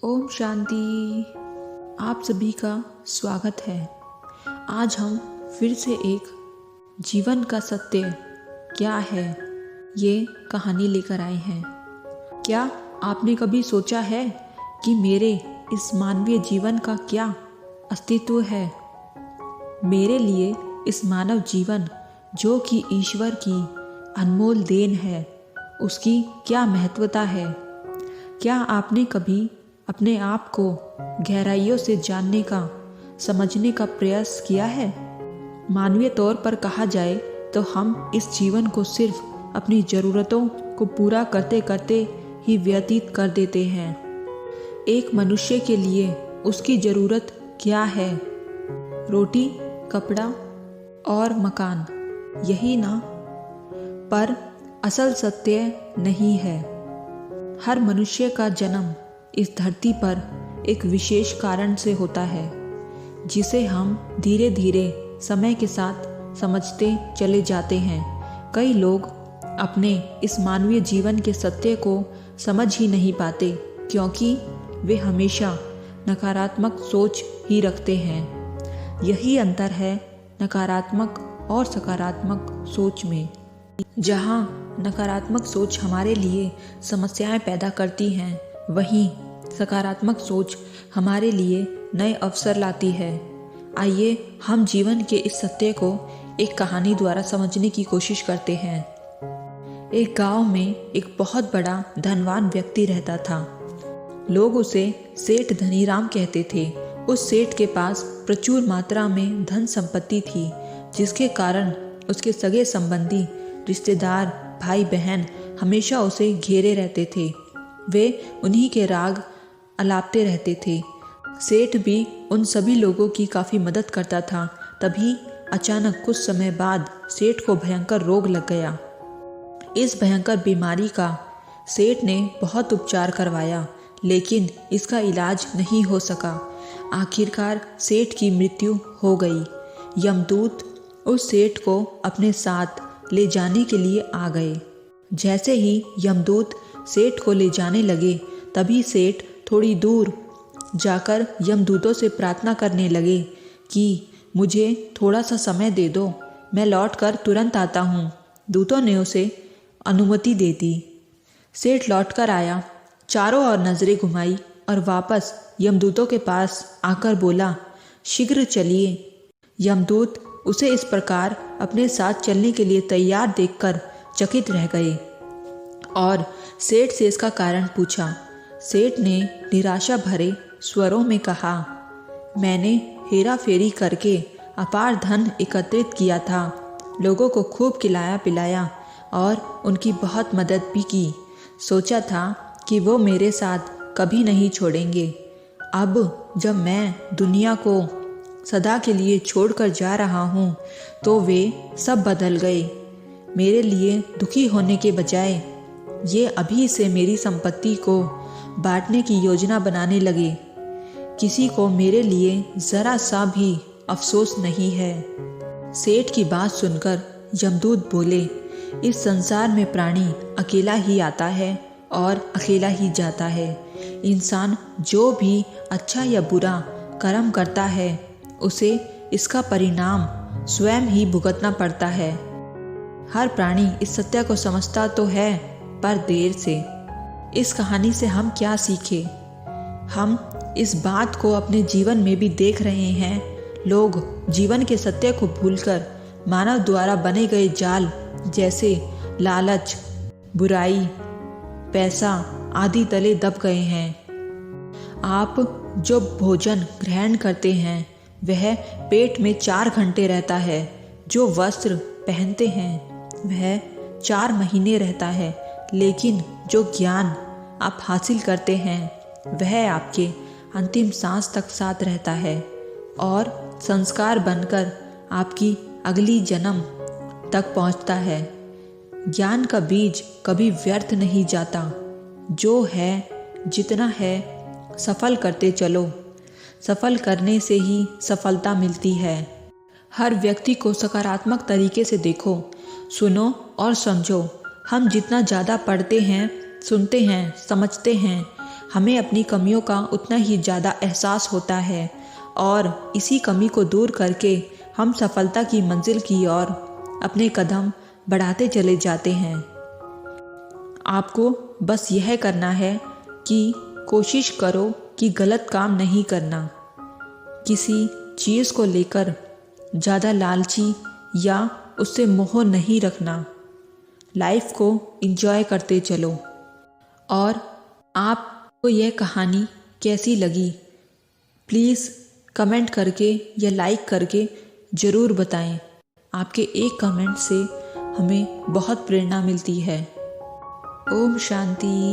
ओम शांति। आप सभी का स्वागत है। आज हम फिर से एक जीवन का सत्य क्या है ये कहानी लेकर आए हैं। क्या आपने कभी सोचा है कि मेरे इस मानवीय जीवन का क्या अस्तित्व है? मेरे लिए इस मानव जीवन जो कि ईश्वर की अनमोल देन है, उसकी क्या महत्वता है? क्या आपने कभी अपने आप को गहराइयों से जानने का, समझने का प्रयास किया है? मानवीय तौर पर कहा जाए तो हम इस जीवन को सिर्फ अपनी ज़रूरतों को पूरा करते करते ही व्यतीत कर देते हैं। एक मनुष्य के लिए उसकी ज़रूरत क्या है? रोटी, कपड़ा और मकान, यही ना? पर असल सत्य नहीं है। हर मनुष्य का जन्म इस धरती पर एक विशेष कारण से होता है, जिसे हम धीरे धीरे समय के साथ समझते चले जाते हैं। कई लोग अपने इस मानवीय जीवन के सत्य को समझ ही नहीं पाते, क्योंकि वे हमेशा नकारात्मक सोच ही रखते हैं। यही अंतर है नकारात्मक और सकारात्मक सोच में। जहाँ नकारात्मक सोच हमारे लिए समस्याएं पैदा करती हैं, वहीं सकारात्मक सोच हमारे लिए नए अवसर लाती है। आइए हम जीवन के इस सत्य को एक कहानी द्वारा समझने की कोशिश करते हैं। एक गांव में एक बहुत बड़ा धनवान व्यक्ति रहता था। लोग उसे सेठ धनीराम कहते थे। उस सेठ के पास प्रचुर मात्रा में धन संपत्ति थी, जिसके कारण उसके सगे संबंधी, रिश्तेदार, भाई बहन हमेशा उसे घेरे रहते थे। वे उन्हीं के राग अलापते रहते थे। सेठ भी उन सभी लोगों की काफ़ी मदद करता था। तभी अचानक कुछ समय बाद सेठ को भयंकर रोग लग गया। इस भयंकर बीमारी का सेठ ने बहुत उपचार करवाया, लेकिन इसका इलाज नहीं हो सका। आखिरकार सेठ की मृत्यु हो गई। यमदूत उस सेठ को अपने साथ ले जाने के लिए आ गए। जैसे ही यमदूत सेठ को ले जाने लगे, तभी सेठ थोड़ी दूर जाकर यमदूतों से प्रार्थना करने लगे कि मुझे थोड़ा सा समय दे दो, मैं लौटकर तुरंत आता हूँ। दूतों ने उसे अनुमति दे दी। सेठ लौटकर आया, चारों ओर नजरें घुमाई और वापस यमदूतों के पास आकर बोला, शीघ्र चलिए। यमदूत उसे इस प्रकार अपने साथ चलने के लिए तैयार देखकर चकित रह गए और सेठ से इसका कारण पूछा। सेठ ने निराशा भरे स्वरों में कहा, मैंने हेरा फेरी करके अपार धन एकत्रित किया था, लोगों को खूब खिलाया पिलाया और उनकी बहुत मदद भी की। सोचा था कि वो मेरे साथ कभी नहीं छोड़ेंगे। अब जब मैं दुनिया को सदा के लिए छोड़कर जा रहा हूँ, तो वे सब बदल गए। मेरे लिए दुखी होने के बजाय ये अभी से मेरी संपत्ति को बांटने की योजना बनाने लगे। किसी को मेरे लिए ज़रा सा भी अफसोस नहीं है। सेठ की बात सुनकर यमदूत बोले, इस संसार में प्राणी अकेला ही आता है और अकेला ही जाता है। इंसान जो भी अच्छा या बुरा कर्म करता है, उसे इसका परिणाम स्वयं ही भुगतना पड़ता है। हर प्राणी इस सत्य को समझता तो है, पर देर से। इस कहानी से हम क्या सीखे? हम इस बात को अपने जीवन में भी देख रहे हैं। लोग जीवन के सत्य को भूलकर मानव द्वारा बने गए जाल जैसे लालच, बुराई, पैसा आदि तले दब गए हैं। आप जो भोजन ग्रहण करते हैं, वह पेट में 4 घंटे रहता है। जो वस्त्र पहनते हैं, वह 4 महीने रहता है। लेकिन जो ज्ञान आप हासिल करते हैं, वह आपके अंतिम सांस तक साथ रहता है और संस्कार बनकर आपकी अगली जन्म तक पहुंचता है। ज्ञान का बीज कभी व्यर्थ नहीं जाता। जो है जितना है सफल करते चलो। सफल करने से ही सफलता मिलती है। हर व्यक्ति को सकारात्मक तरीके से देखो, सुनो और समझो। हम जितना ज़्यादा पढ़ते हैं, सुनते हैं, समझते हैं, हमें अपनी कमियों का उतना ही ज़्यादा एहसास होता है और इसी कमी को दूर करके हम सफलता की मंजिल की ओर अपने कदम बढ़ाते चले जाते हैं। आपको बस यह करना है कि कोशिश करो कि गलत काम नहीं करना, किसी चीज़ को लेकर ज़्यादा लालची या उससे मोह नहीं रखना। लाइफ को एंजॉय करते चलो। और आपको यह कहानी कैसी लगी प्लीज़ कमेंट करके या लाइक करके ज़रूर बताएं। आपके एक कमेंट से हमें बहुत प्रेरणा मिलती है। ओम शांति।